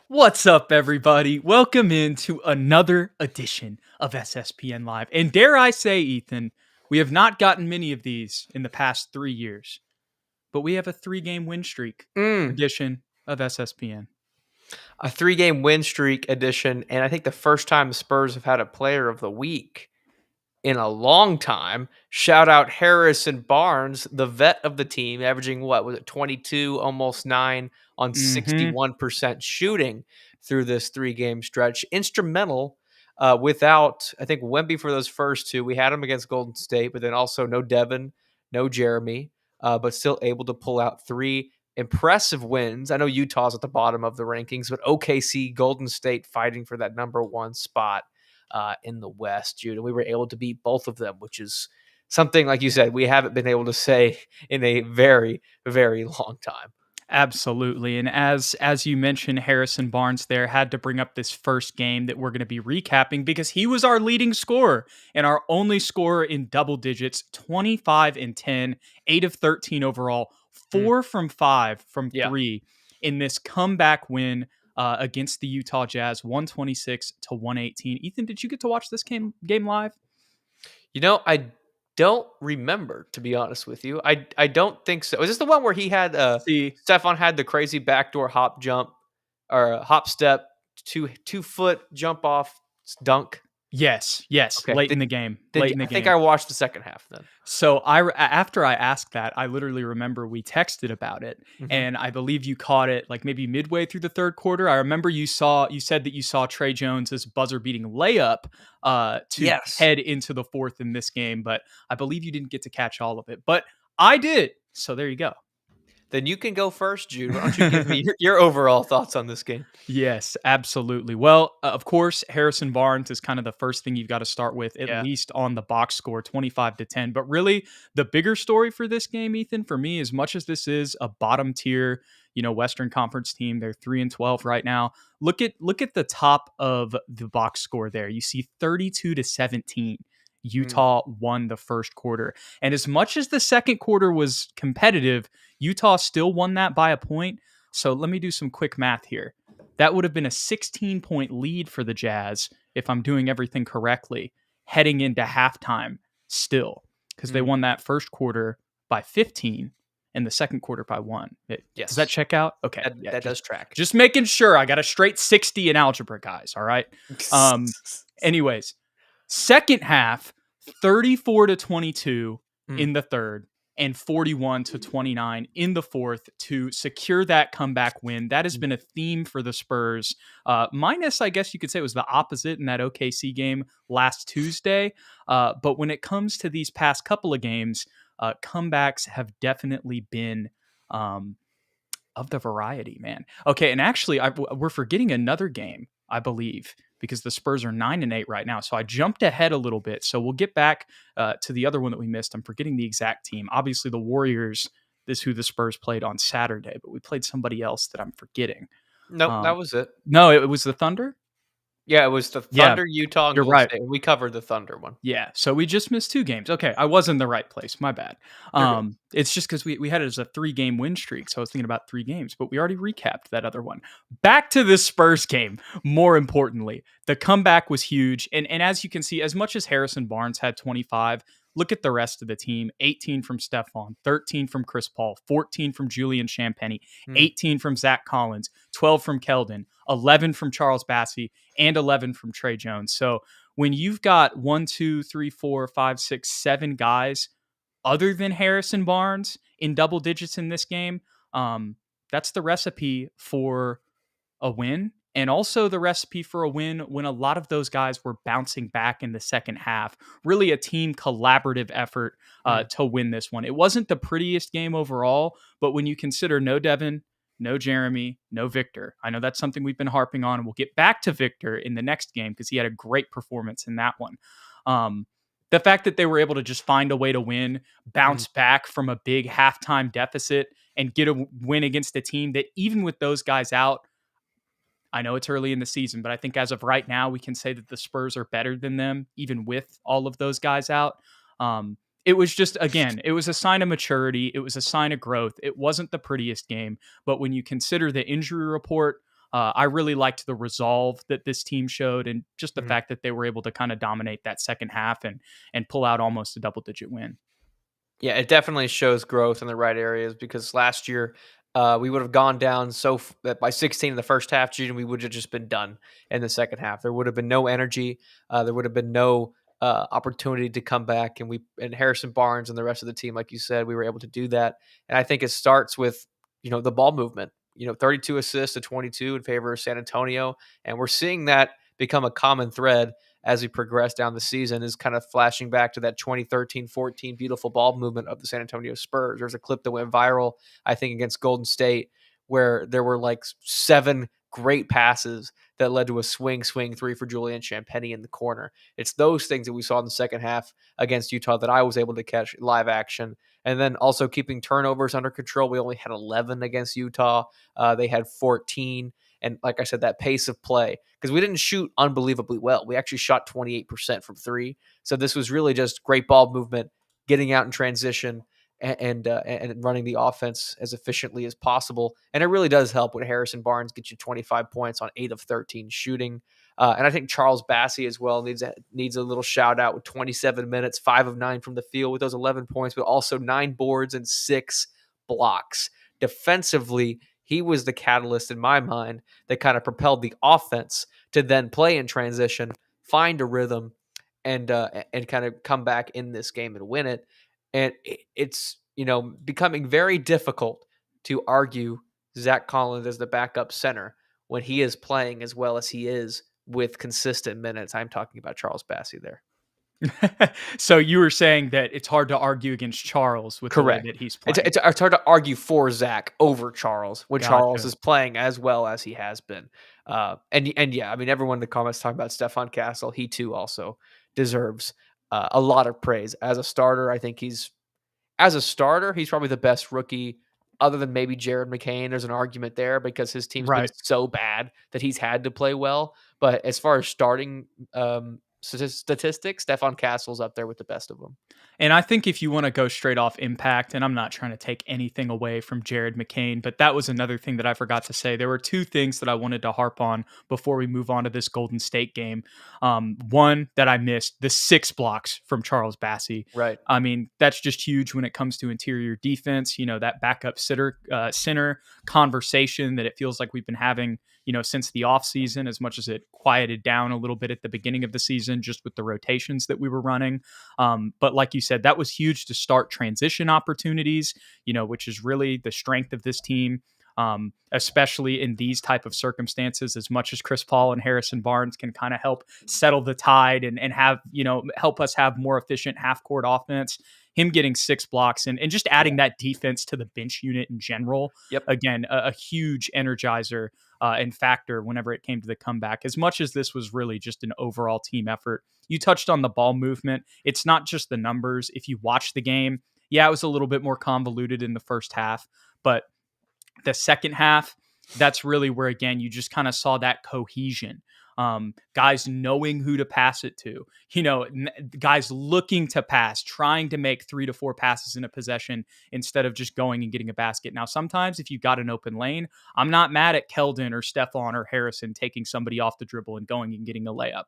What's up, everybody? Welcome into another edition of SSPN Live. And dare I say, Ethan, we have not gotten many of these in the past 3 years, but we have a 3-game win streak edition of SSPN. A 3-game win streak edition, and I think the first time the Spurs have had a player of the week in a long time. Shout out Harrison Barnes, the vet of the team, averaging what was it, 22, almost 9 on 61% shooting through this 3-game stretch. Instrumental without, I think, Wemby for those first two. We had him against Golden State, but then also no Devin, no Jeremy, but still able to pull out 3 impressive wins. I know Utah's at the bottom of the rankings, but OKC, Golden State fighting for that number 1 spot in the West, Jude. And we were able to beat both of them, which is something, like you said, we haven't been able to say in a very, very long time. Absolutely. And as you mentioned, Harrison Barnes there had to bring up this first game that we're going to be recapping because he was our leading scorer and our only scorer in double digits, 25 and 10, 8 of 13 overall, 4 from 5 from 3 in this comeback win against the Utah Jazz, 126-118. Ethan, did you get to watch this game live? You know, I don't remember, to be honest with you. I don't think so. Is this the one where he had Stephon had the crazy backdoor hop jump or hop step, 2-foot jump off dunk? Yes. Okay. Late in the game. I think I watched the second half then. So after I asked that, I literally remember we texted about it, and I believe you caught it like maybe midway through the third quarter. I remember you said that you saw Trey Jones's buzzer-beating layup to head into the fourth in this game, but I believe you didn't get to catch all of it. But I did, so there you go. Then you can go first, Jude. Why don't you give me your overall thoughts on this game? Yes, absolutely. Well, of course, Harrison Barnes is kind of the first thing you've got to start with, at least on the box score, 25-10. But really, the bigger story for this game, Ethan, for me, as much as this is a bottom tier, Western Conference team, they're 3-12 right now. Look at the top of the box score there. You see 32-17. Utah won the first quarter. And as much as the second quarter was competitive, Utah still won that by a point. So let me do some quick math here. That would have been a 16-point lead for the Jazz, if I'm doing everything correctly, heading into halftime still, because they won that first quarter by 15 and the second quarter by 1. Does that check out? Okay. That does track. Just making sure. I got a straight 60 in algebra, guys. All right. Anyways, second half, 34-22 in the third and 41-29 in the fourth to secure that comeback win. That has been a theme for the Spurs. Minus, I guess you could say it was the opposite in that OKC game last Tuesday. But when it comes to these past couple of games, comebacks have definitely been of the variety, man. Okay, and actually, we're forgetting another game, I believe, because the Spurs are 9-8 right now. So I jumped ahead a little bit. So we'll get back to the other one that we missed. I'm forgetting the exact team. Obviously, the Warriors is who the Spurs played on Saturday, but we played somebody else that I'm forgetting. No, that was it. No, it was the Thunder? Yeah, it was the Thunder, Utah, and You're right. State. We covered the Thunder one. Yeah, so we just missed 2 games. Okay, I was in the right place. My bad. It's just because we had it as a 3-game win streak, so I was thinking about 3 games, but we already recapped that other one. Back to this Spurs game, more importantly. The comeback was huge, and as you can see, as much as Harrison Barnes had 25, look at the rest of the team. 18 from Stephon, 13 from Chris Paul, 14 from Julian Champagnie, 18 from Zach Collins, 12 from Keldon, 11 from Charles Bassey, and 11 from Trey Jones. So when you've got 1, 2, 3, 4, 5, 6, 7 guys other than Harrison Barnes in double digits in this game, that's the recipe for a win. And also the recipe for a win when a lot of those guys were bouncing back in the second half. Really a team collaborative effort to win this one. It wasn't the prettiest game overall, but when you consider no Devin, no Jeremy, no Victor, I know that's something we've been harping on, and we'll get back to Victor in the next game because he had a great performance in that one. The fact that they were able to just find a way to win, bounce back from a big halftime deficit, and get a win against a team that even with those guys out, I know it's early in the season, but I think as of right now, we can say that the Spurs are better than them, even with all of those guys out. It was just, again, it was a sign of maturity. It was a sign of growth. It wasn't the prettiest game, but when you consider the injury report, I really liked the resolve that this team showed, and just the Mhm. fact that they were able to kind of dominate that second half and pull out almost a double-digit win. Yeah, it definitely shows growth in the right areas because last year we would have gone down by 16 in the first half, June, we would have just been done in the second half. There would have been no energy. There would have been no opportunity to come back, and Harrison Barnes and the rest of the team, like you said, we were able to do that. And I think it starts with the ball movement. 32 assists to 22 in favor of San Antonio, and we're seeing that become a common thread as we progress down the season, is kind of flashing back to that 2013-14 beautiful ball movement of the San Antonio Spurs. There's a clip that went viral, I think, against Golden State, where there were like 7 great passes that led to a swing three for Julian Champagnie in the corner. It's those things that we saw in the second half against Utah that I was able to catch live action. And then also keeping turnovers under control. We only had 11 against Utah. They had 14. And like I said, that pace of play, because we didn't shoot unbelievably well. We actually shot 28% from three. So this was really just great ball movement, getting out in transition, and running the offense as efficiently as possible. And it really does help when Harrison Barnes gets you 25 points on 8 of 13 shooting. And I think Charles Bassey as well needs a little shout out with 27 minutes, 5 of 9 from the field with those 11 points, but also 9 boards and 6 blocks. Defensively, he was the catalyst in my mind that kind of propelled the offense to then play in transition, find a rhythm, and kind of come back in this game and win it. And it's becoming very difficult to argue Zach Collins as the backup center when he is playing as well as he is with consistent minutes. I'm talking about Charles Bassey there. So you were saying that it's hard to argue against Charles with the way Correct. that he's It's, playing. it's it's hard to argue for Zach over Charles when Charles Gotcha. is playing as well as he has been. And yeah, I mean, everyone in the comments talking about Stephon Castle. He too also deserves a lot of praise as a starter. I think he's probably the best rookie, other than maybe Jared McCain. There's an argument there because his team's been Right. so bad that he's had to play well. But as far as starting statistics, Stephon Castle's up there with the best of them. And I think if you want to go straight off impact, and I'm not trying to take anything away from Jared McCain, but that was another thing that I forgot to say. There were two things that I wanted to harp on before we move on to this Golden State game. One that I missed, the 6 blocks from Charles Bassey. Right. I mean, that's just huge when it comes to interior defense. That backup center conversation that it feels like we've been having, since the offseason, as much as it quieted down a little bit at the beginning of the season, just with the rotations that we were running. But like you said, that was huge to start transition opportunities, which is really the strength of this team. Especially in these type of circumstances, as much as Chris Paul and Harrison Barnes can kind of help settle the tide and have, help us have more efficient half court offense, him getting 6 blocks and just adding Yeah. that defense to the bench unit in general, Yep. again, a huge energizer and factor whenever it came to the comeback, as much as this was really just an overall team effort. You touched on the ball movement. It's not just the numbers. If you watch the game, yeah, it was a little bit more convoluted in the first half, but the second half, that's really where, again, you just kind of saw that cohesion. Guys knowing who to pass it to, guys looking to pass, trying to make 3 to 4 passes in a possession instead of just going and getting a basket. Now, sometimes if you've got an open lane, I'm not mad at Keldon or Stephon or Harrison taking somebody off the dribble and going and getting a layup.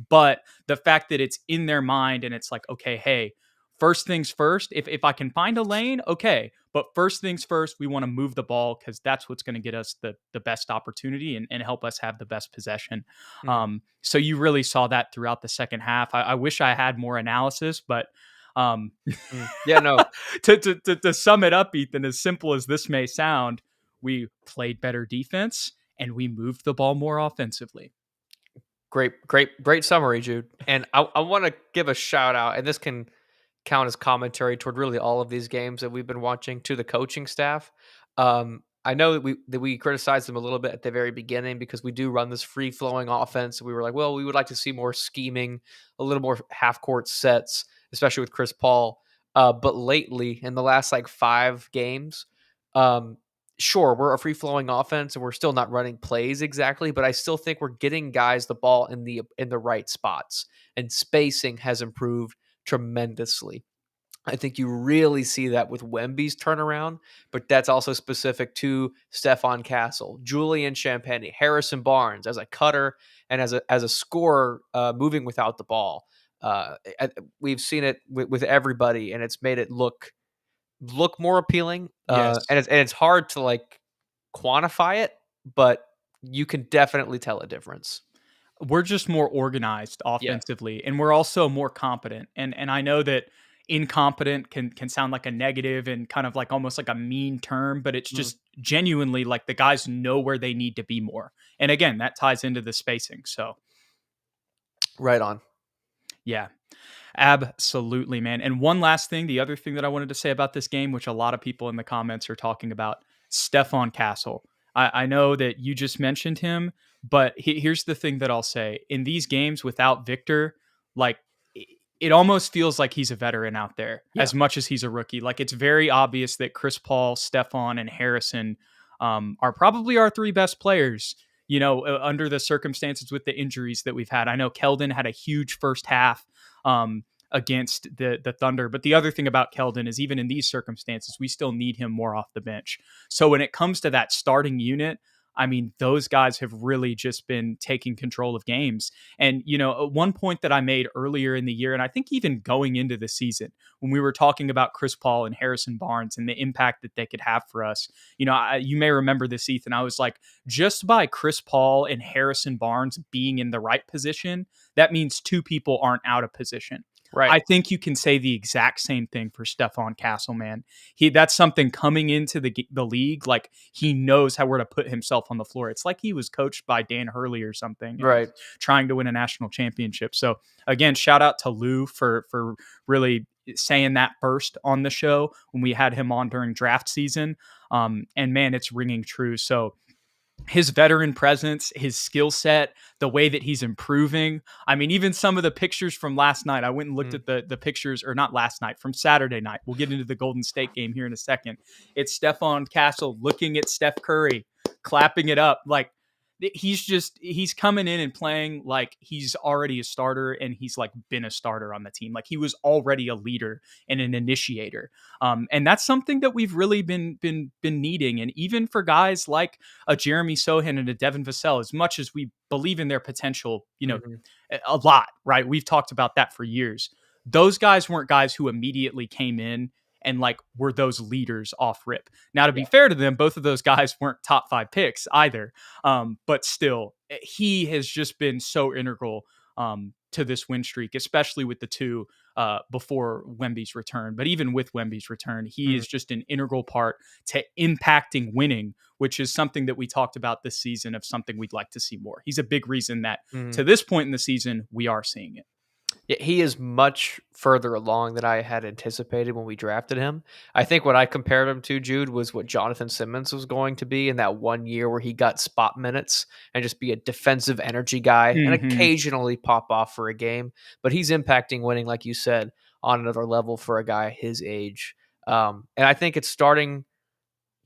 But the fact that it's in their mind and it's like, okay, hey, first things first, if I can find a lane, okay. But first things first, we want to move the ball because that's what's going to get us the best opportunity and help us have the best possession. Mm. So you really saw that throughout the second half. I wish I had more analysis, but um, Yeah, no, to sum it up, Ethan, as simple as this may sound, we played better defense and we moved the ball more offensively. great summary, Jude. And I want to give a shout out, and this can count as commentary toward really all of these games that we've been watching, to the coaching staff. I know that we criticized them a little bit at the very beginning because we do run this free flowing offense. We were like, well, we would like to see more scheming, a little more half court sets, especially with Chris Paul. But lately, in the last like 5 games, um, sure, we're a free flowing offense and we're still not running plays exactly, but I still think we're getting guys the ball in the right spots, and spacing has improved tremendously. I think you really see that with Wemby's turnaround, but that's also specific to Stephon Castle, Julian Champagny, Harrison Barnes as a cutter and as a scorer, moving without the ball. We've seen it with everybody, and it's made it look more appealing. Yes. And it's hard to like quantify it, but you can definitely tell a difference. We're just more organized Yeah. offensively, and we're also more competent. And I know that incompetent can sound like a negative and kind of like almost like a mean term, but it's Mhm. just genuinely like the guys know where they need to be more. And again, that ties into the spacing. So Right on. yeah, absolutely, man. And one last thing, the other thing that I wanted to say about this game, which a lot of people in the comments are talking about, Stephon Castle. I know that you just mentioned him, but here's the thing that I'll say. In these games without Victor, like it almost feels like he's a veteran out there Yeah. as much as he's a rookie. Like it's very obvious that Chris Paul, Stephon, and Harrison are probably our three best players, under the circumstances with the injuries that we've had. I know Keldon had a huge first half against the Thunder. But the other thing about Keldon is even in these circumstances, we still need him more off the bench. So when it comes to that starting unit, I mean, those guys have really just been taking control of games. And, one point that I made earlier in the year, and I think even going into the season, when we were talking about Chris Paul and Harrison Barnes and the impact that they could have for us, you may remember this, Ethan. I was like, just by Chris Paul and Harrison Barnes being in the right position, that means two people aren't out of position. Right. I think you can say the exact same thing for Stephon Castle, man. That's something coming into the league, like he knows how where to put himself on the floor. It's like he was coached by Dan Hurley or something and Right. was trying to win a national championship. So again, shout out to Lou for really saying that first on the show when we had him on during draft season. And man, it's ringing true. So his veteran presence, his skill set, the way that he's improving. I mean, even some of the pictures from last night, I went and looked Mm. at the pictures, or not last night, from Saturday night. We'll get into the Golden State game here in a second. It's Stephon Castle looking at Steph Curry, clapping it up. Like he's coming in and playing like he's already a starter and he's like been a starter on the team. Like he was already a leader and an initiator. And that's something that we've really been needing. And even for guys like a Jeremy Sohan and a Devin Vassell, as much as we believe in their potential, Mhm. a lot, right? We've talked about that for years. Those guys weren't guys who immediately came in and like were those leaders off rip. Now, to be Yeah. fair to them, both of those guys weren't top 5 picks either. But still, he has just been so integral to this win streak, especially with the two before Wemby's return. But even with Wemby's return, he Mm. is just an integral part to impacting winning, which is something that we talked about this season of something we'd like to see more. He's a big reason that Mhm. to this point in the season, we are seeing it. Yeah, he is much further along than I had anticipated when we drafted him. I think what I compared him to, Jude, was what Jonathan Simmons was going to be in that 1 year where he got spot minutes and just be a defensive energy guy and Mm-hmm. occasionally pop off for a game. But he's impacting winning, like you said, on another level for a guy his age. And I think it's starting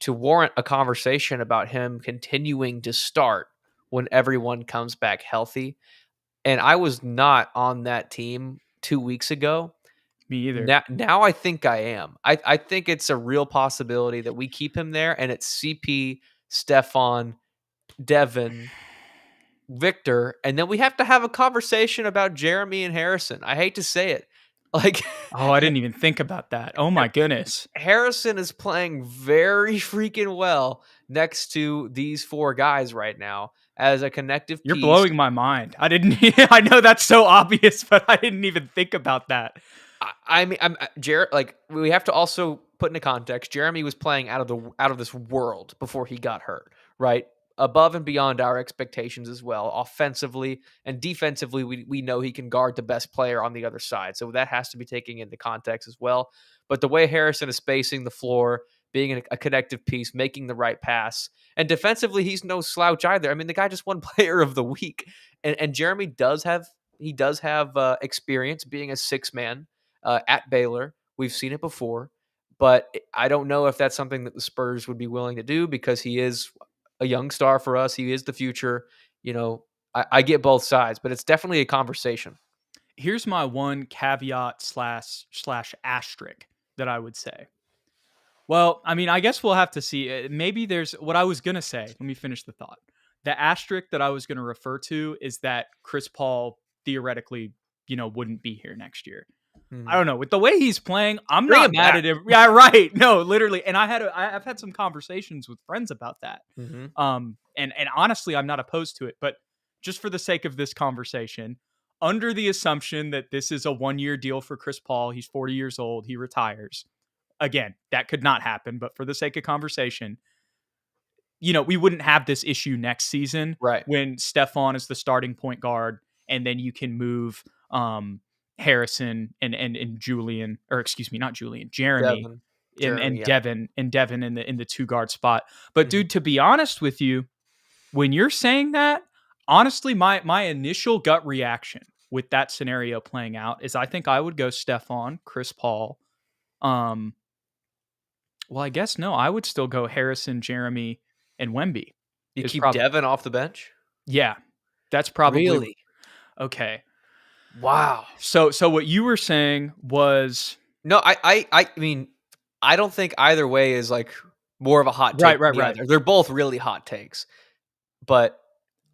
to warrant a conversation about him continuing to start when everyone comes back healthy. And I was not on that team 2 weeks ago. Me either. Now I think I am. I think it's a real possibility that we keep him there, and it's CP, Stefan, Devin, Victor, and then we have to have a conversation about Jeremy and Harrison. I hate to say it. Like, Oh, I didn't even think about that. Oh my goodness. Harrison is playing very freaking well next to these 4 guys right now as a connective You're piece. blowing my mind. I didn't I know that's so obvious, but I didn't even think about that. I mean, like we have to also put into context. Jeremy was playing out of this world before he got hurt, right? Above and beyond our expectations as well, offensively and defensively. We know he can guard the best player on the other side, so that has to be taken into context as well. But the way Harrison is spacing the floor, being a connective piece, making the right pass, and defensively, he's no slouch either. I mean, the guy just won Player of the Week, and Jeremy does have experience being a 6 man at Baylor. We've seen it before, but I don't know if that's something that the Spurs would be willing to do because he is a young star for us. He is the future. You know, I get both sides, but it's definitely a conversation. Here's my one caveat slash asterisk that I would say. Well, I mean, I guess we'll have to see. Maybe there's what I was going to say. Let me finish the thought. The asterisk that I was going to refer to is that Chris Paul theoretically, wouldn't be here next year. I Mhm. don't know. With the way he's playing, I'm Bring not him mad back. at him. Yeah, right. No, literally. And I've had some conversations with friends about that. Mhm. And honestly, I'm not opposed to it. But just for the sake of this conversation, under the assumption that this is a 1-year deal for Chris Paul, he's 40 years old, he retires. Again, that could not happen. But for the sake of conversation, we wouldn't have this issue next season Right. when Stephon is the starting point guard, and then you can move Harrison and Julian, or excuse me, not Julian, Jeremy Devin. and Jeremy, and yeah. Devin in the 2 guard spot. But Mhm. dude, to be honest with you, when you're saying that, honestly, my initial gut reaction with that scenario playing out is I think I would go Stephon, Chris Paul. Um, well, I guess no, I would still go Harrison, Jeremy, and Wemby. You Is keep probably Devin off the bench? yeah. That's probably Really? okay. Wow. So what you were saying was No, I mean, I don't think either way is, like, more of a hot right, take to right, me right. either. They're both really hot takes. But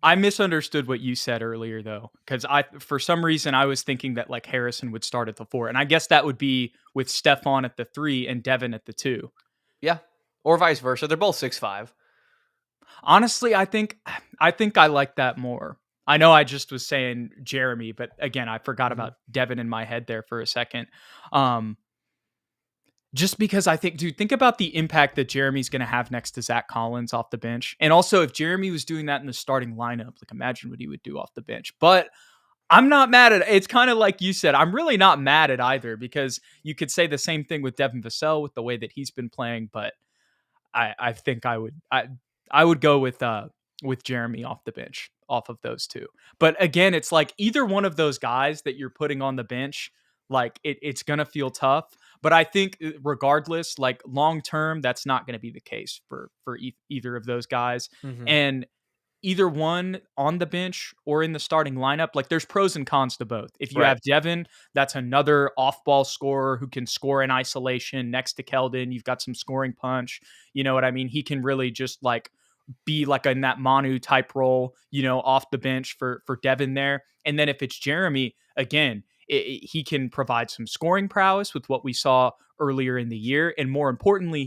I misunderstood what you said earlier though, because for some reason I was thinking that like Harrison would start at the 4, and I guess that would be with Stephon at the 3 and Devin at the 2. yeah, or vice versa. They're both 6'5". Honestly, I think I like that more. I know I just was saying Jeremy, but again, I forgot Mhm. about Devin in my head there for a second. Um, Just because I think, dude, think about the impact that Jeremy's going to have next to Zach Collins off the bench. And also, if Jeremy was doing that in the starting lineup, like imagine what he would do off the bench. But I'm not mad at it. It's kind of like you said. I'm really not mad at either because you could say the same thing with Devin Vassell with the way that he's been playing. But I think I would go with Jeremy off the bench, off of those two. But again, it's like either one of those guys that you're putting on the bench, like it's gonna feel tough. But I think regardless, like long term, that's not going to be the case for either of those guys. Mhm. And either one on the bench or in the starting lineup, like there's pros and cons to both. If you Right. have Devin, that's another off-ball scorer who can score in isolation next to Keldon. You've got some scoring punch. You know what I mean? He can really just like be like in that Manu type role, off the bench for Devin there. And then if it's Jeremy, again, he can provide some scoring prowess with what we saw earlier in the year, and more importantly,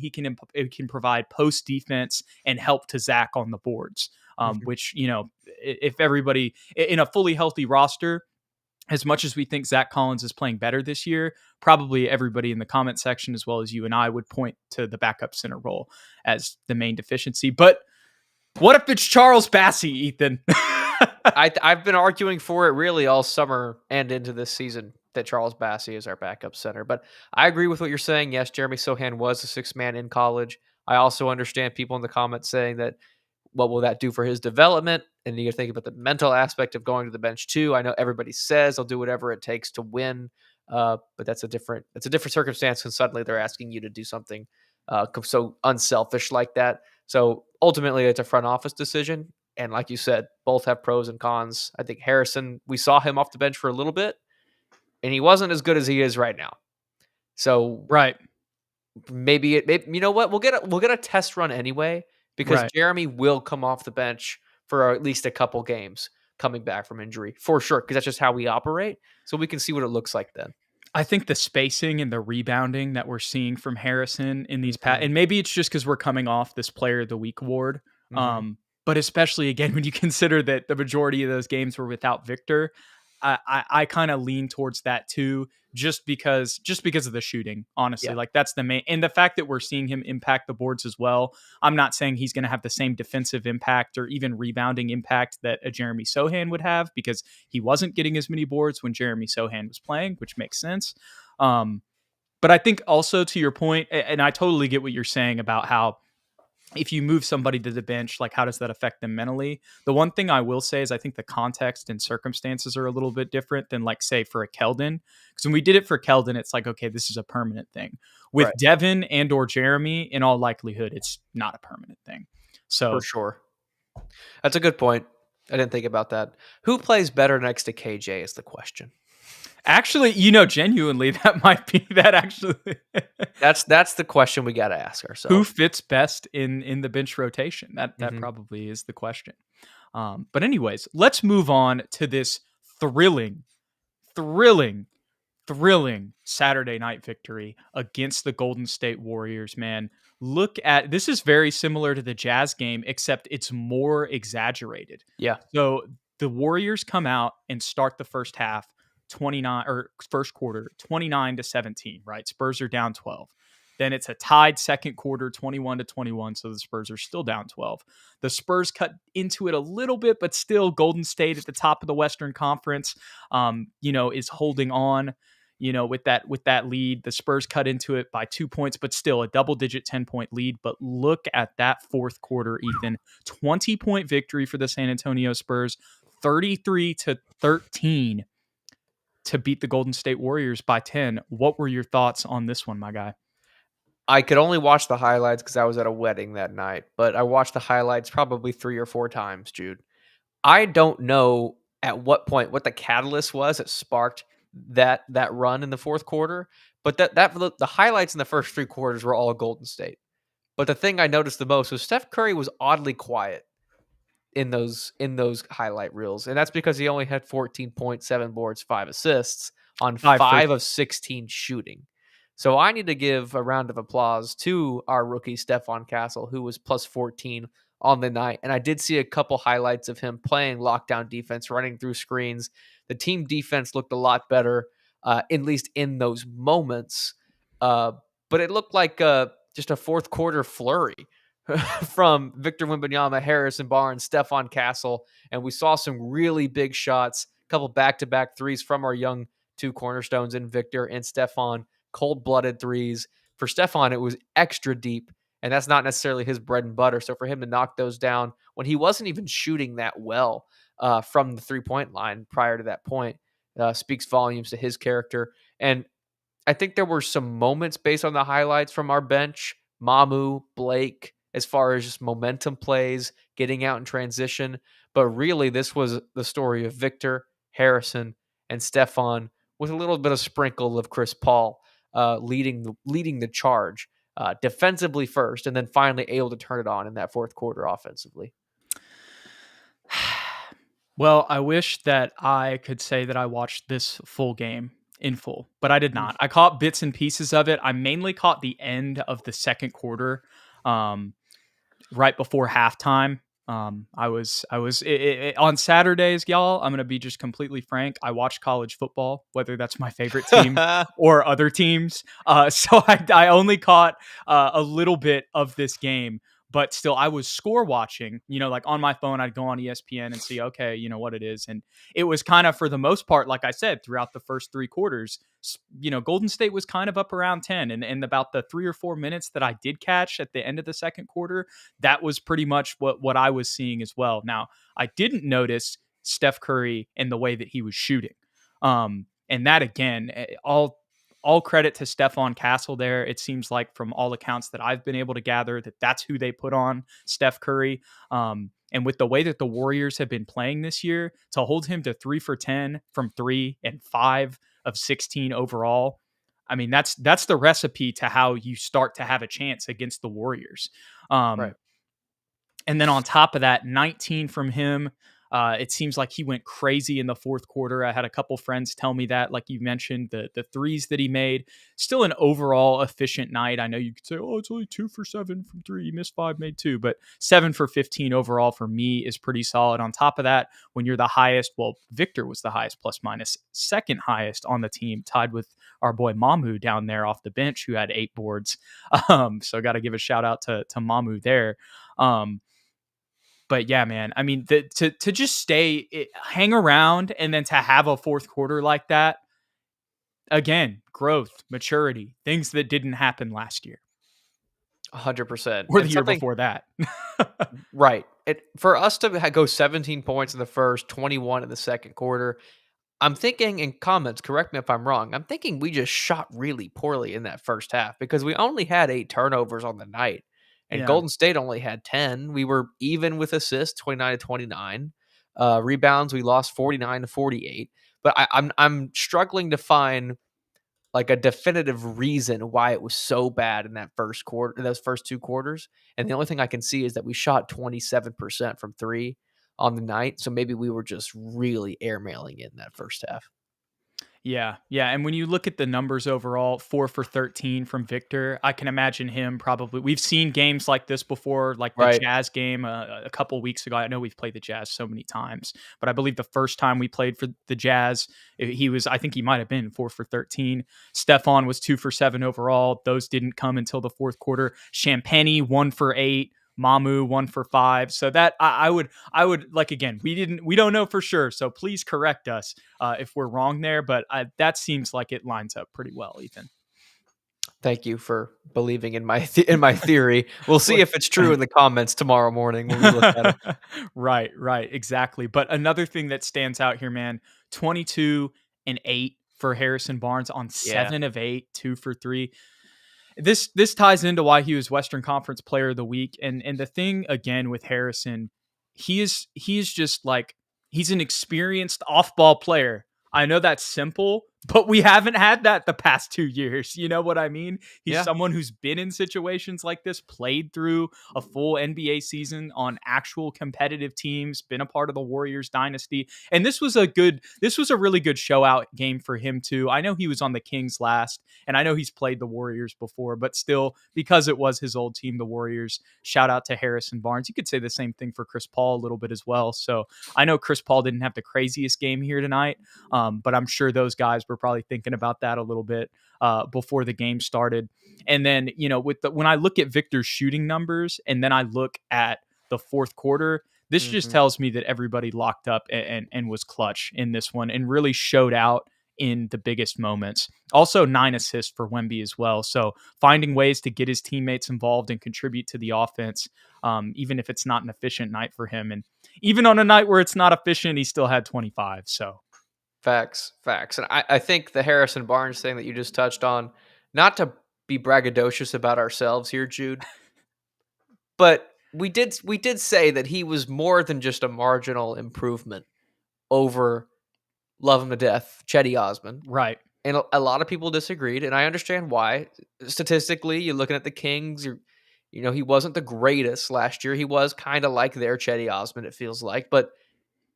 it can provide post defense and help to Zach on the boards. Mhm. Which if everybody in a fully healthy roster, as much as we think Zach Collins is playing better this year, probably everybody in the comment section, as well as you and I, would point to the backup center role as the main deficiency. But what if it's Charles Bassey, Ethan? I've been arguing for it really all summer and into this season that Charles Bassey is our backup center. But I agree with what you're saying. Yes, Jeremy Sohan was a 6-man in college. I also understand people in the comments saying that what will that do for his development? And you think about the mental aspect of going to the bench too. I know everybody says they'll do whatever it takes to win, but that's a different circumstance. And suddenly they're asking you to do something so unselfish like that. So ultimately, it's a front office decision. And like you said, both have pros and cons. I think Harrison, we saw him off the bench for a little bit, and he wasn't as good as he is right now. So Right, maybe you know what? We'll get a test run anyway because right. Jeremy will come off the bench for at least a couple games coming back from injury for sure because that's just how we operate. So we can see what it looks like then. I think the spacing and the rebounding that we're seeing from Harrison in these Hmm. and maybe it's just because we're coming off this Player of the Week award, Hmm. but especially again when you consider that the majority of those games were without Victor, I kind of lean towards that too, just because of the shooting. Honestly, Yeah. like that's the main, and the fact that we're seeing him impact the boards as well. I'm not saying he's going to have the same defensive impact or even rebounding impact that a Jeremy Sohan would have because he wasn't getting as many boards when Jeremy Sohan was playing, which makes sense. Um, but I think also to your point, and I totally get what you're saying about how if you move somebody to the bench, like how does that affect them mentally? The one thing I will say is I think the context and circumstances are a little bit different than like say for a Keldon. Because when we did it for Keldon, it's like, okay, this is a permanent thing. With Right. Devin and or Jeremy, in all likelihood, it's not a permanent thing. For So sure. That's a good point. I didn't think about that. Who plays better next to KJ is the question. Actually, genuinely, that might be that actually. That's the question we got to ask Who ourselves. fits best in the bench rotation? That Hmm. probably is the question. But anyways, let's move on to this thrilling, thrilling, thrilling Saturday night victory against the Golden State Warriors, man. Look at this is very similar to the Jazz game, except it's more exaggerated. Yeah. So the Warriors come out and start the first half 29 or first quarter 29-17, right? Spurs are down 12. Then it's a tied second quarter 21-21, so the Spurs are still down 12. The Spurs cut into it a little bit, but still Golden State at the top of the Western Conference, is holding on with that lead. The Spurs cut into it by 2 points, but still a double-digit 10-point lead. But look at that fourth quarter, Ethan. 20-point victory for the San Antonio Spurs, 33-13 to beat the Golden State Warriors by 10. What were your thoughts on this one, my guy? I could only watch the highlights because I was at a wedding that night, but I watched the highlights probably 3 or 4 times, Jude. I don't know at what the catalyst was that sparked that run in the fourth quarter, but the highlights in the first 3 quarters were all Golden State. But the thing I noticed the most was Steph Curry was oddly quiet in those highlight reels, and that's because he only had 14.7 boards, 5 assists on Five for 5 of 16 shooting. So I need to give a round of applause to our rookie Stephon Castle, who was plus 14 on the night. And I did see a couple highlights of him playing lockdown defense, running through screens. The team defense looked a lot better, at least in those moments. Uh, but it looked like just a fourth quarter flurry from Victor Wembanyama, Harrison Barnes, Stephon Castle, and we saw some really big shots, a couple back-to-back threes from our young two cornerstones in Victor and Stephon, cold-blooded threes. For Stephon, it was extra deep, and that's not necessarily his bread and butter. So for him to knock those down when he wasn't even shooting that well from the three-point line prior to that point speaks volumes to his character. And I think there were some moments based on the highlights from our bench, Mamu, Blake, as far as just momentum plays, getting out in transition. But really, this was the story of Victor, Harrison, and Stephon with a little bit of sprinkle of Chris Paul leading the charge defensively first, and then finally able to turn it on in that fourth quarter offensively. Well, I wish that I could say that I watched this full game in full, but I did Mm. not. I caught bits and pieces of it. I mainly caught the end of the second quarter, um, right before halftime. On Saturdays, y'all. I'm gonna be just completely frank. I watch college football, whether that's my favorite team or other teams. So I only caught a little bit of this game, but still, I was score watching. Like on my phone, I'd go on ESPN and see, okay, what it is, and it was kind of for the most part, like I said, throughout the first three quarters. Golden State was kind of up around 10, and about the 3 or 4 minutes that I did catch at the end of the second quarter, that was pretty much what I was seeing as well. Now, I didn't notice Steph Curry and the way that he was shooting. And that again, all credit to Stephon Castle there. It seems like from all accounts that I've been able to gather that that's who they put on Steph Curry. And with the way that the Warriors have been playing this year, to hold him to 3 for 10 from 3 and 5 of 16 overall, I mean, that's the recipe to how you start to have a chance against the Warriors. Right. And then on top of that, 19 from him. It seems like he went crazy in the fourth quarter. I had a couple friends tell me that, like you mentioned, the threes that he made. Still an overall efficient night. I know you could say, oh, it's only 2 for 7 from 3. You missed 5, made 2. But 7 for 15 overall for me is pretty solid. On top of that, when you're the highest, well, Victor was the highest plus minus, second highest on the team, tied with our boy Mamu down there off the bench, who had 8 boards. So I got to give a shout out to Mamu there. But yeah, man, I mean, to just hang around and then to have a fourth quarter like that, again, growth, maturity, things that didn't happen last year 100%. or the And year something before that. right. For us to go 17 points in the first, 21 in the second quarter, I'm thinking in comments, correct me if I'm wrong. I'm thinking we just shot really poorly in that first half because we only had 8 turnovers on the night and Yeah. Golden State only had 10. We were even with assists, 29-29. Rebounds, we lost 49-48. But I'm struggling to find like a definitive reason why it was so bad in that first quarter, those first 2 quarters. And the only thing I can see is that we shot 27% from 3 on the night, so maybe we were just really airmailing it in that first half. Yeah, yeah, and when you look at the numbers overall, 4 for 13 from Victor, I can imagine him probably we've seen games like this before, like the Right. Jazz game, a couple weeks ago. I know we've played the Jazz so many times, but I believe the first time we played for the Jazz, he was I think he might have been 4 for 13. Stephon was 2 for 7 overall. Those didn't come until the fourth quarter. Champagny 1 for 8. Mamu 1 for 5. So that I would like again, we don't know for sure. So please correct us if we're wrong there, but that seems like it lines up pretty well, Ethan. Thank you for believing in my theory. We'll see if it's true in the comments tomorrow morning when we look at it. Right, right, exactly. But another thing that stands out here, man, 22 and 8 for Harrison Barnes on Yeah. 7 of 8, 2 for 3. This ties into why he was Western Conference Player of the Week. And the thing again with Harrison, he is just like he's an experienced off ball player. I know that's simple, but we haven't had that the past 2 years. You know what I mean? He's Yeah. someone who's been in situations like this, played through a full NBA season on actual competitive teams, been a part of the Warriors dynasty. And this was a really good show out game for him too. I know he was on the Kings last, and I know he's played the Warriors before, but still, because it was his old team, the Warriors, shout out to Harrison Barnes. You could say the same thing for Chris Paul a little bit as well. So I know Chris Paul didn't have the craziest game here tonight, but I'm sure those guys were probably thinking about that a little bit before the game started. And then, when I look at Victor's shooting numbers and then I look at the fourth quarter, this just Mhm. tells me that everybody locked up and was clutch in this one and really showed out in the biggest moments. Also, 9 assists for Wemby as well. So finding ways to get his teammates involved and contribute to the offense, even if it's not an efficient night for him. And even on a night where it's not efficient, he still had 25. So Facts, facts. And I think the Harrison Barnes thing that you just touched on, not to be braggadocious about ourselves here, Jude, but we did say that he was more than just a marginal improvement over love him to death, Chetty Osman. right. And a lot of people disagreed, and I understand why. Statistically, you're looking at the Kings, he wasn't the greatest last year. He was kind of like their Chetty Osman, it feels like, but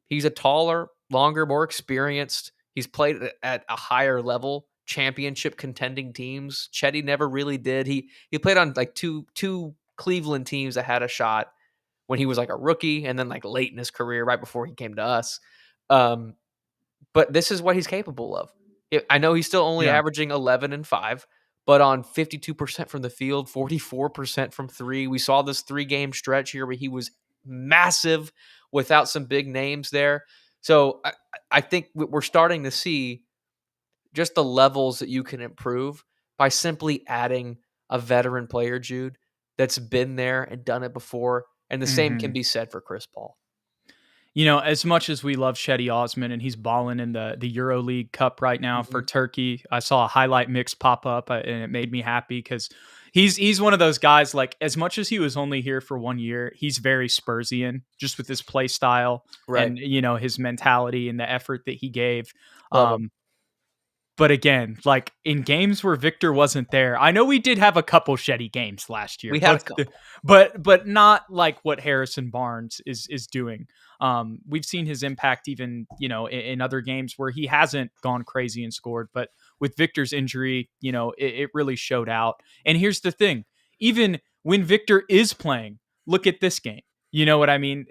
he's a taller, longer, more experienced. He's played at a higher level, championship contending teams. Chetty never really did. He played on like two Cleveland teams that had a shot when he was like a rookie, and then like late in his career, right before he came to us. Um, but this is what he's capable of. I know he's still only Yeah. averaging 11 and 5, but on 52% from the field, 44% from 3. We saw this 3-game stretch here where he was massive without some big names there. So I think we're starting to see just the levels that you can improve by simply adding a veteran player, Jude, that's been there and done it before. And the same can Mhm. be said for Chris Paul. As much as we love Shetty Osman and he's balling in the EuroLeague Cup right now for Mhm. Turkey, I saw a highlight mix pop up and it made me happy because he's one of those guys. Like as much as he was only here for 1 year, he's very Spursian just with his play style Right. and his mentality and the effort that he gave. Love him. Um, but again, like in games where Victor wasn't there, I know we did have a couple Shetty games last year, We had a couple. but not like what Harrison Barnes is doing. We've seen his impact even in other games where he hasn't gone crazy and scored, but with Victor's injury, it really showed out. And here's the thing: even when Victor is playing, look at this game. You know what I mean?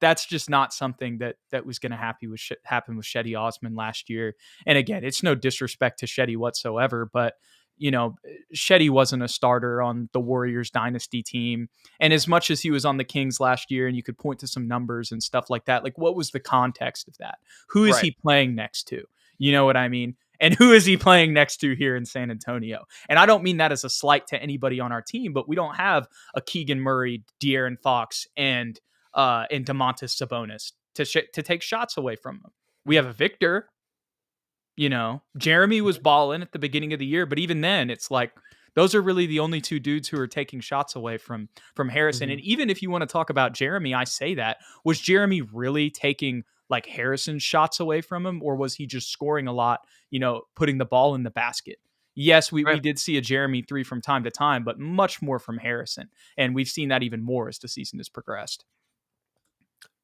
That's just not something that was going to happen with Shetty Osman last year. And again, it's no disrespect to Shetty whatsoever, but Shetty wasn't a starter on the Warriors dynasty team. And as much as he was on the Kings last year and you could point to some numbers and stuff like that, like what was the context of that? Who is Right. he playing next to? You know what I mean? And who is he playing next to here in San Antonio? And I don't mean that as a slight to anybody on our team, but we don't have a Keegan Murray, De'Aaron Fox, and Domantas Sabonis to take shots away from him. We have a Victor. Jeremy was balling at the beginning of the year, but even then, it's like those are really the only two dudes who are taking shots away from Harrison. Mhm. And even if you want to talk about Jeremy, I say that was Jeremy really taking like Harrison's shots away from him, or was he just scoring a lot, putting the ball in the basket? Yes, we Right. did see a Jeremy 3 from time to time, but much more from Harrison. And we've seen that even more as the season has progressed.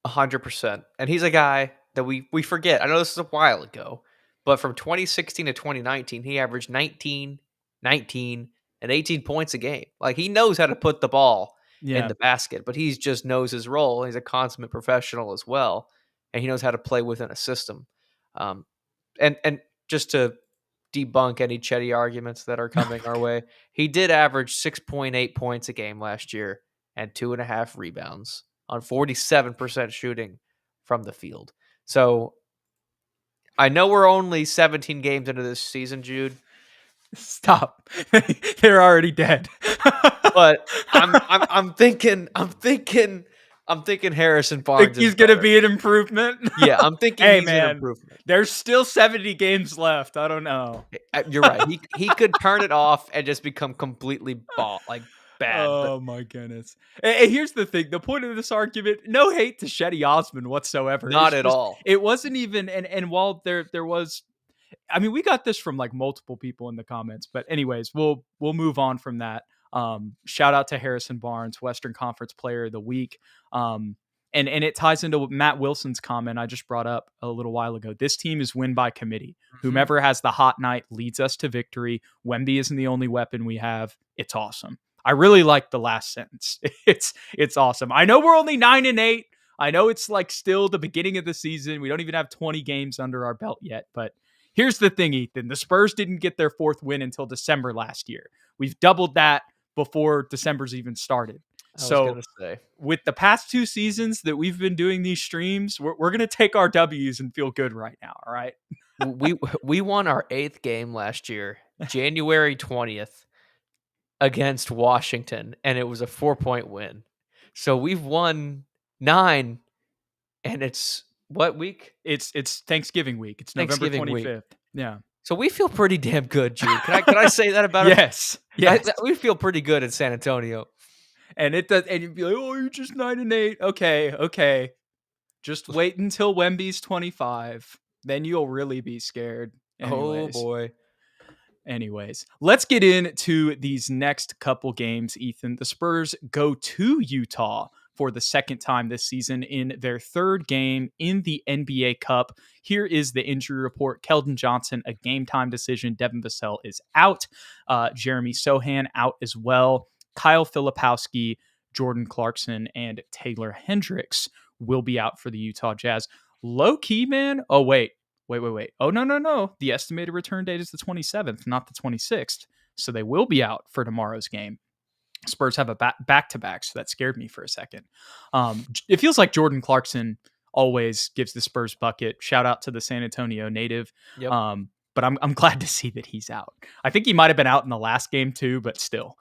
100%. And he's a guy that we forget. I know this is a while ago, but from 2016 to 2019, he averaged 19, 19, and 18 points a game. Like, he knows how to put the ball in Yeah. the basket, but he just knows his role. He's a consummate professional as well, and he knows how to play within a system. Um, and just to debunk any Chetty arguments that are coming our way, he did average 6.8 points a game last year and 2.5 rebounds on 47% shooting from the field. So I know we're only 17 games into this season, Jude, Stop. They're already dead. but I'm thinking Harrison Think Barnes is he's going to better. be an improvement? Yeah, I'm thinking Hey, he's an man, improvement. there's still 70 games left. I don't know. You're right. He could turn it off and just become completely bad, but Oh my goodness. And here's the thing. The point of this argument, no hate to Shetty Osman whatsoever. not It's at just, all. it wasn't even, and while there was, I mean, we got this from like multiple people in the comments, but anyways, we'll move on from that. Shout out to Harrison Barnes, Western Conference Player of the Week. And it ties into Matt Wilson's comment I just brought up a little while ago. This team is win by committee. Whomever has the hot night leads us to victory. Wemby isn't the only weapon we have. It's awesome. I really like the last sentence. It's awesome. I know we're only 9-8. I know it's like still the beginning of the season. We don't even have 20 games under our belt yet, but here's the thing, Ethan. The Spurs didn't get their fourth win until December last year. We've doubled that before December's even started. I was So gonna say, with the past 2 seasons that we've been doing these streams, we're going to take our W's and feel good right now. All right. we won our 8th game last year, January 20th, against Washington, and it was a 4-point win. So we've won 9, and it's what week? It's Thanksgiving week. It's November Thanksgiving week. 25th. Yeah. So we feel pretty damn good, Jude. Can I say that about us? Yes. Yes. We feel pretty good in San Antonio. And it does, and you'd be like, "Oh, you're just 9-8." Okay. Just wait until Wemby's 25. Then you'll really be scared. Oh Anyways. boy. Let's get into these next couple games, Ethan. The Spurs go to Utah for the second time this season in their third game in the NBA Cup. Here is the injury report. Keldon Johnson, a game time decision. Devin Vassell is out. Jeremy Sohan out as well. Kyle Filipowski, Jordan Clarkson, and Taylor Hendricks will be out for the Utah Jazz. Low key, man. Oh, wait. Oh, no. The estimated return date is the 27th, not the 26th. So they will be out for tomorrow's game. Spurs have a back-to-back, so that scared me for a second. It feels like Jordan Clarkson always gives the Spurs bucket. Shout out to the San Antonio native. Yep. But I'm glad to see that he's out. I think he might have been out in the last game too, but still.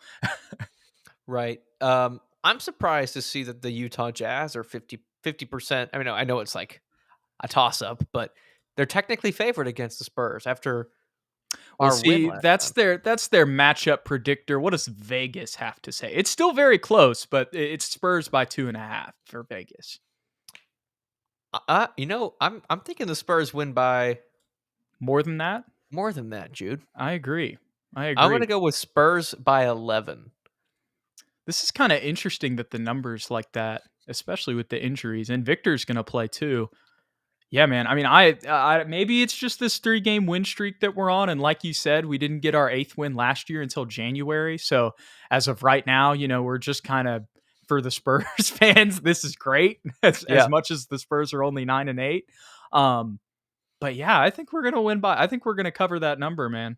Right. I'm surprised to see that the Utah Jazz are 50%. I mean, I know it's like a toss-up, but they're technically favored against the Spurs after Well, our win see, last that's time. their matchup predictor. What does Vegas have to say? It's still very close, but it's Spurs by 2.5 for Vegas. I'm thinking the Spurs win by More than that? more than that, Jude. I agree. I'm going to go with Spurs by 11. This is kind of interesting that the numbers like that, especially with the injuries, and Victor's going to play too. Yeah, man. I mean, I maybe it's just this 3-game win streak that we're on, and like you said, we didn't get our 8th win last year until January. So as of right now, we're just kind of, for the Spurs fans, this is great. As much as the Spurs are only 9-8. But yeah, I think we're gonna win by. I think we're gonna cover that number, man.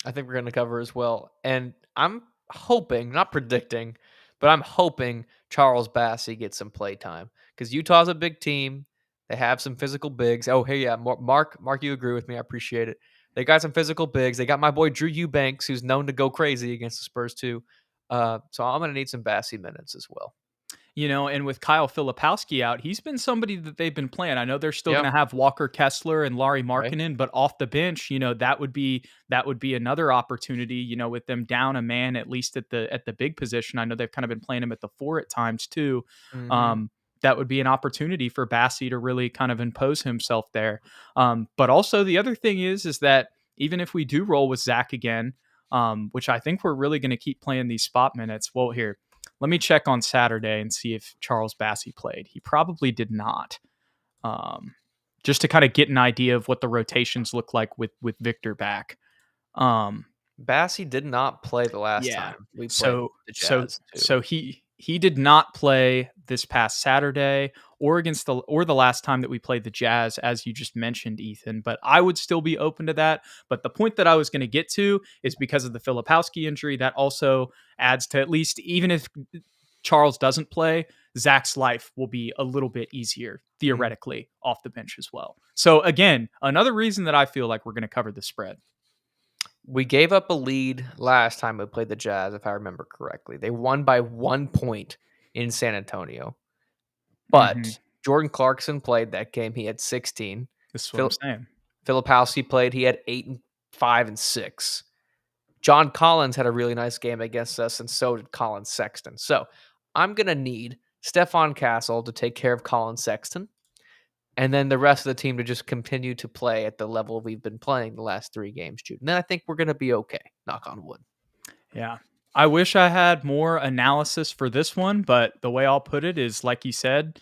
I think we're going to cover as well. And I'm hoping, not predicting, but I'm hoping Charles Bassey gets some play time because Utah's a big team. They have some physical bigs. Oh, hey, yeah, Mark, you agree with me. I appreciate it. They got some physical bigs. They got my boy Drew Eubanks, who's known to go crazy against the Spurs too. So I'm going to need some Bassey minutes as well. And with Kyle Filipowski out, he's been somebody that they've been playing. I know they're still Yep. going to have Walker Kessler and Larry Markkinen, Right. but off the bench, that would be another opportunity. With them down a man at least at the big position. I know they've kind of been playing him at the 4 at times too. Mm-hmm. that would be an opportunity for Bassey to really kind of impose himself there. But also the other thing is that even if we do roll with Zach again, which I think we're really going to keep playing these spot minutes. Well, here, let me check on Saturday and see if Charles Bassey played. He probably did not. Just to kind of get an idea of what the rotations look like with Victor back. Bassey did not play the last Yeah. time we played So the Jazz. so he did not play this past Saturday or the last time that we played the Jazz, as you just mentioned, Ethan. But I would still be open to that. But the point that I was going to get to is because of the Filipowski injury, that also adds to, at least even if Charles doesn't play, Zach's life will be a little bit easier theoretically off the bench as well. So again, another reason that I feel like we're going to cover the spread. We gave up a lead last time we played the Jazz, if I remember correctly. They won by 1 point in San Antonio. But Jordan Clarkson played that game. He had 16. This is what I'm saying. Filipowski played. He had 8 and 5 and 6. John Collins had a really nice game against us, and so did Colin Sexton. So I'm going to need Stephon Castle to take care of Colin Sexton, and then the rest of the team to just continue to play at the level we've been playing the last 3 games, Jude. And then I think we're going to be okay, knock on wood. Yeah. I wish I had more analysis for this one, but the way I'll put it is, like you said,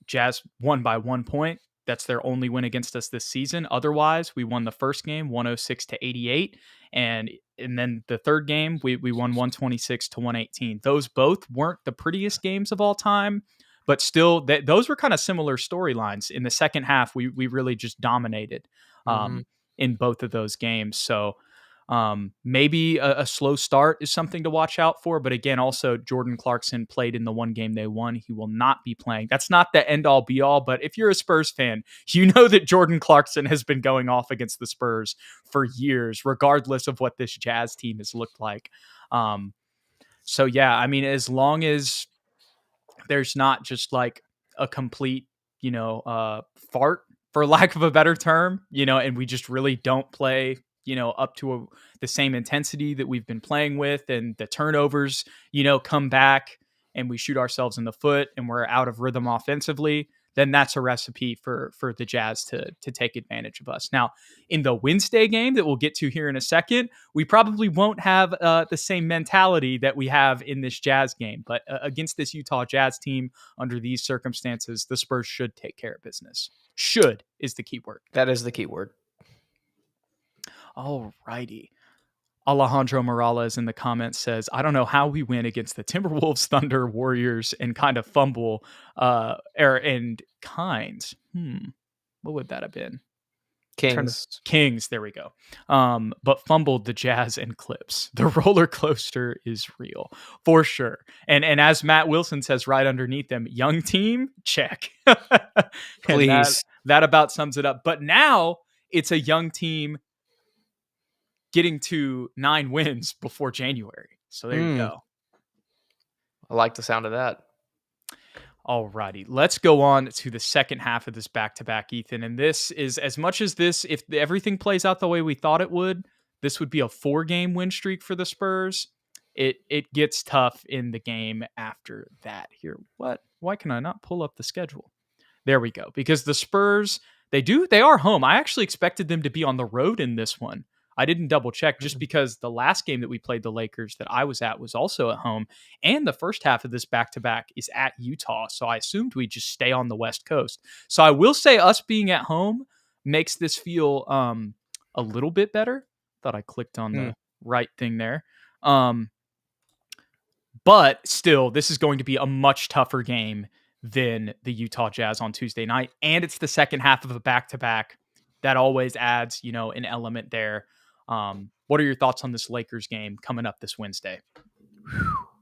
Jazz won by 1 point. That's their only win against us this season. Otherwise, we won the first game 106-88. And then the third game, we won 126-118. Those both weren't the prettiest games of all time, but still, those were kind of similar storylines. In the second half, we really just dominated in both of those games. So maybe a slow start is something to watch out for. But again, also Jordan Clarkson played in the one game they won. He will not be playing. That's not the end all be all. But if you're a Spurs fan, you know that Jordan Clarkson has been going off against the Spurs for years, regardless of what this Jazz team has looked like. So yeah, I mean, as long as there's not just like a complete, fart, for lack of a better term, and we just really don't play, up to the same intensity that we've been playing with, and the turnovers, come back and we shoot ourselves in the foot and we're out of rhythm offensively, then that's a recipe for the Jazz to take advantage of us. Now, in the Wednesday game that we'll get to here in a second, we probably won't have the same mentality that we have in this Jazz game. But against this Utah Jazz team, under these circumstances, the Spurs should take care of business. Should is the key word. That is the key word. All righty. Alejandro Morales in the comments says, I don't know how we win against the Timberwolves, Thunder, Warriors, and kind of fumble and Kinds. What would that have been? Kings, there we go. But fumbled the Jazz and Clips. The roller coaster is real, for sure. And as Matt Wilson says right underneath them, young team, check. Please. That about sums it up. But now it's a young team getting to 9 wins before January. So there you go. I like the sound of that. All righty. Let's go on to the second half of this back-to-back, Ethan. And this is, as much as this, if everything plays out the way we thought it would, this would be a 4-game win streak for the Spurs. It gets tough in the game after that. Here, what? Why can I not pull up the schedule? There we go. Because the Spurs, they are home. I actually expected them to be on the road in this one. I didn't double check just because the last game that we played the Lakers that I was at was also at home. And the first half of this back-to-back is at Utah. So I assumed we'd just stay on the West Coast. So I will say us being at home makes this feel a little bit better. Thought I clicked on the right thing there. But still, this is going to be a much tougher game than the Utah Jazz on Tuesday night. And it's the second half of a back-to-back. That always adds, an element there. What are your thoughts on this Lakers game coming up this Wednesday?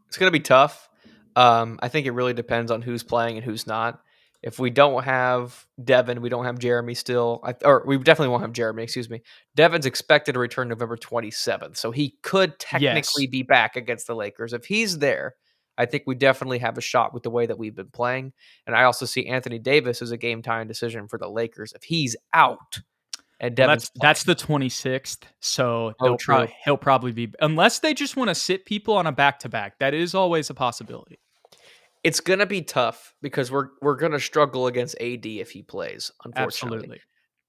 It's going to be tough. I think it really depends on who's playing and who's not. If we don't have Devin, we don't have Jeremy still. Or we definitely won't have Jeremy, excuse me. Devin's expected to return November 27th, so he could technically be back against the Lakers. If he's there, I think we definitely have a shot with the way that we've been playing. And I also see Anthony Davis as a game-time decision for the Lakers. If he's out, and that's the 26th, so he'll probably be, unless they just want to sit people on a back-to-back. That is always a possibility. It's gonna be tough because we're gonna struggle against AD if he plays, unfortunately.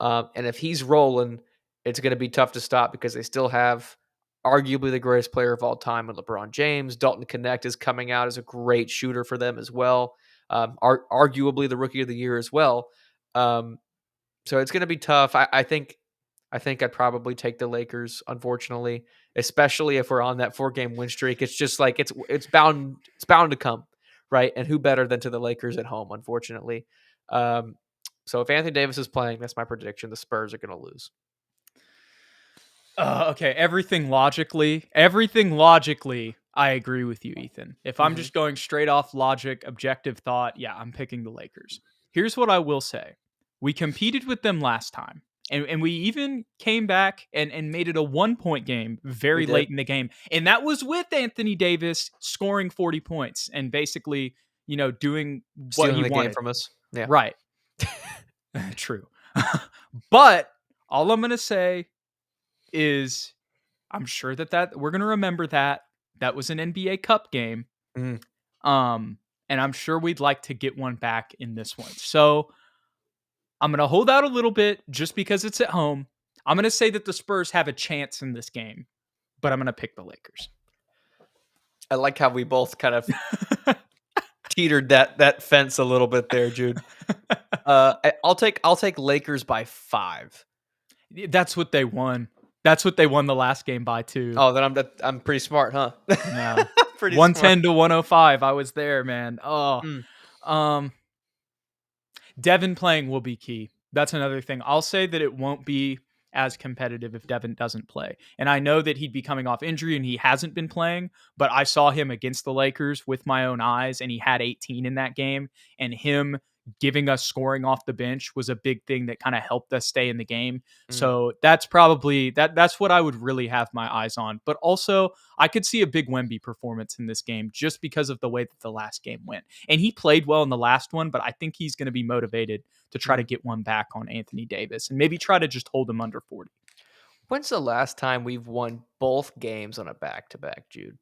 Absolutely. And if he's rolling, it's gonna be tough to stop because they still have arguably the greatest player of all time with LeBron James. Dalton Connect is coming out as a great shooter for them as well. Arguably the rookie of the year as well. Um, so it's gonna be tough. I think I'd probably take the Lakers, unfortunately, especially if we're on that 4-game win streak. It's just like it's bound to come, right? And who better than to the Lakers at home, unfortunately. Um, so if Anthony Davis is playing, that's my prediction. The Spurs are going to lose. Okay, everything logically, I agree with you, Ethan. If I'm Mhm. just going straight off logic, objective thought, yeah, I'm picking the Lakers. Here's what I will say. We competed with them last time. And we even came back and made it a 1-point game We very did late in the game. And that was with Anthony Davis scoring 40 points and basically, doing what stealing he the game wanted. from us. Yeah. Right. True. But all I'm going to say is I'm sure that we're gonna remember that was an NBA Cup game. Mhm. And I'm sure we'd like to get one back in this one. So I'm gonna hold out a little bit just because it's at home. I'm gonna say that the Spurs have a chance in this game, but I'm gonna pick the Lakers. I like how we both kind of teetered that fence a little bit there, Jude. I'll take Lakers by 5. That's what they won. That's what they won the last game by too. Oh, then I'm pretty smart, huh? Yeah. Pretty smart. 110 to 105. I was there, man. Oh. Mm, Um Devin playing will be key. That's another thing. I'll say that it won't be as competitive if Devin doesn't play. And I know that he'd be coming off injury and he hasn't been playing, but I saw him against the Lakers with my own eyes and he had 18 in that game. And him giving us scoring off the bench was a big thing that kind of helped us stay in the game. mm. So that's probably that's what I would really have my eyes on. But also I could see a big Wemby performance in this game just because of the way that the last game went. And he played well in the last one, but I think he's going to be motivated to try to Mm. get one back on Anthony Davis and maybe try to just hold him under 40. When's the last time we've won both games on a back-to-back, Jude?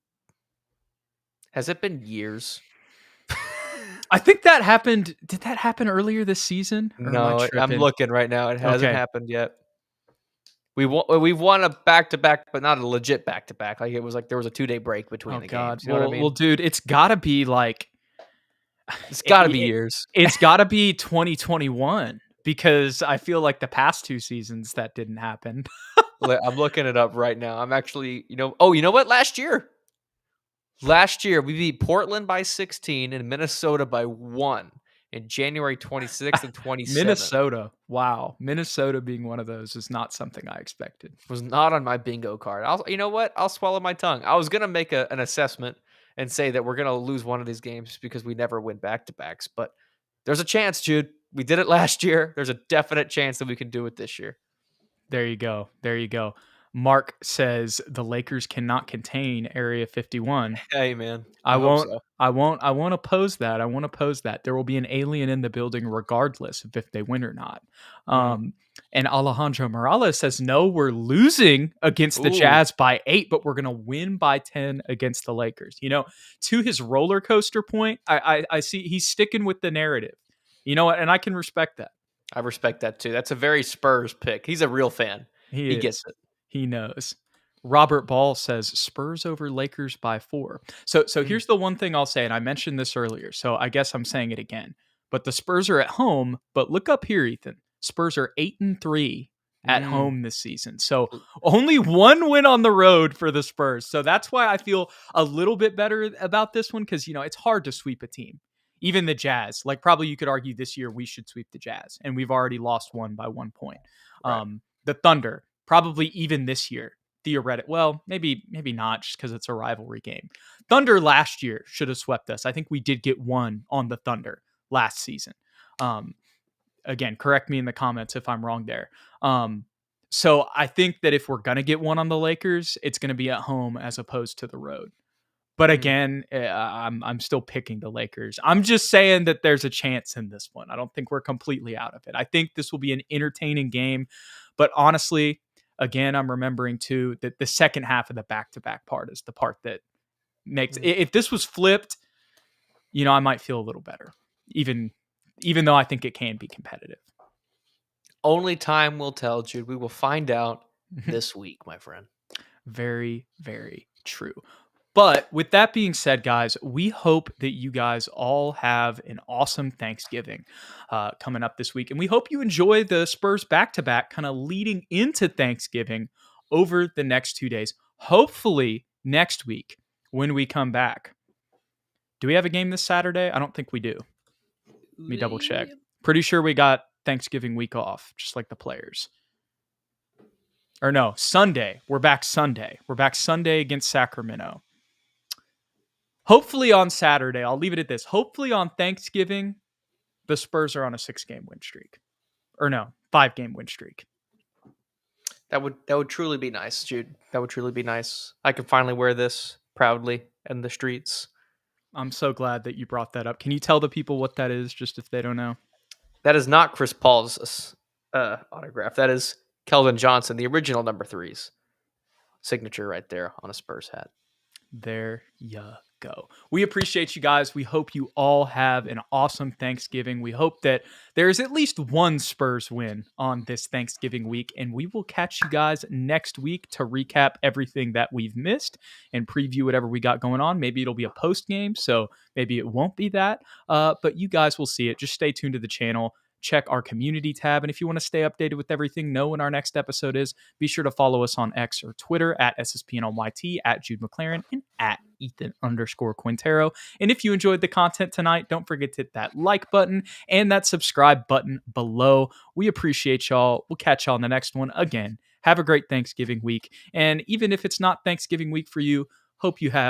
Has it been years? I think that happened. Did that happen earlier this season or am I No, I'm tripping? looking right now. It hasn't Okay. happened yet. We've won a back-to-back, but not a legit back-to-back. Like, it was like there was a 2-day break between Oh the God. games. You know what I Well, mean? dude, it's got to be like It's it, gotta be it, years. it's got to be 2021 because I feel like the past 2 seasons that didn't happen. I'm looking it up right now. I'm actually, oh, you know what? Last year, we beat Portland by 16 and Minnesota by 1 in January 26th and 27th. Minnesota. Wow. Minnesota being one of those is not something I expected. Was not on my bingo card. You know what? I'll swallow my tongue. I was gonna make an assessment and say that we're gonna lose one of these games because we never win back to backs. But there's a chance, Jude. We did it last year. There's a definite chance that we can do it this year. There you go. There you go. Mark says the Lakers cannot contain Area 51. Hey, man. I I hope won't so. I won't oppose that. I won't oppose that. There will be an alien in the building regardless of if they win or not. Mm. And Alejandro Morales says, no, we're losing against the Ooh. Jazz by 8, but we're going to win by 10 against the Lakers. To his roller coaster point, I see he's sticking with the narrative. You know what? And I can respect that. I respect that too. That's a very Spurs pick. He's a real fan. He He is. gets it. He knows. Robert Ball says Spurs over Lakers by 4. So Mm. here's the one thing I'll say, and I mentioned this earlier, so I guess I'm saying it again. But the Spurs are at home, but look up here, Ethan. Spurs are 8-3 at Mm. home this season. So only one win on the road for the Spurs. So that's why I feel a little bit better about this one because it's hard to sweep a team. Even the Jazz, like probably you could argue this year we should sweep the Jazz, and we've already lost one by 1 point. Right. The Thunder, probably even this year, theoretically, well, maybe not just because it's a rivalry game. Thunder last year should have swept us. I think we did get one on the Thunder last season. Again, correct me in the comments if I'm wrong there. So I think that if we're gonna get one on the Lakers, it's gonna be at home as opposed to the road. But Mm. again, I'm still picking the Lakers. I'm just saying that there's a chance in this one. I don't think we're completely out of it. I think this will be an entertaining game. But honestly, again, I'm remembering too that the second half of the back-to-back part is the part that makes. Mm. If this was flipped, I might feel a little better, even though I think it can be competitive. Only time will tell, Jude. We will find out this week, my friend. Very, very true. But with that being said, guys, we hope that you guys all have an awesome Thanksgiving coming up this week. And we hope you enjoy the Spurs back-to-back kind of leading into Thanksgiving over the next 2 days. Hopefully next week when we come back. Do we have a game this Saturday? I don't think we do. Let me double check. Pretty sure we got Thanksgiving week off, just like the players. Or no, Sunday. We're back Sunday. We're back Sunday against Sacramento. Hopefully on Saturday, I'll leave it at this. Hopefully on Thanksgiving, the Spurs are on a 6-game win streak. Or no, 5-game win streak. That would truly be nice, Jude. That would truly be nice. I can finally wear this proudly in the streets. I'm so glad that you brought that up. Can you tell the people what that is, just if they don't know? That is not Chris Paul's autograph. That is Keldon Johnson, the original number 3's signature right there on a Spurs hat. There you go. We appreciate you guys. We hope you all have an awesome Thanksgiving. We hope that there's at least one Spurs win on this Thanksgiving week, and we will catch you guys next week to recap everything that we've missed and preview whatever we got going on. Maybe it'll be a post game, so maybe it won't be that, but you guys will see it. Just stay tuned to the channel. Check our community tab. And if you want to stay updated with everything, know when our next episode is, be sure to follow us on X or Twitter at SSPNYT, at Jude McLaren, and at Ethan_Quintero. And if you enjoyed the content tonight, don't forget to hit that like button and that subscribe button below. We appreciate y'all. We'll catch y'all in the next one. Again, have a great Thanksgiving week. And even if it's not Thanksgiving week for you, hope you have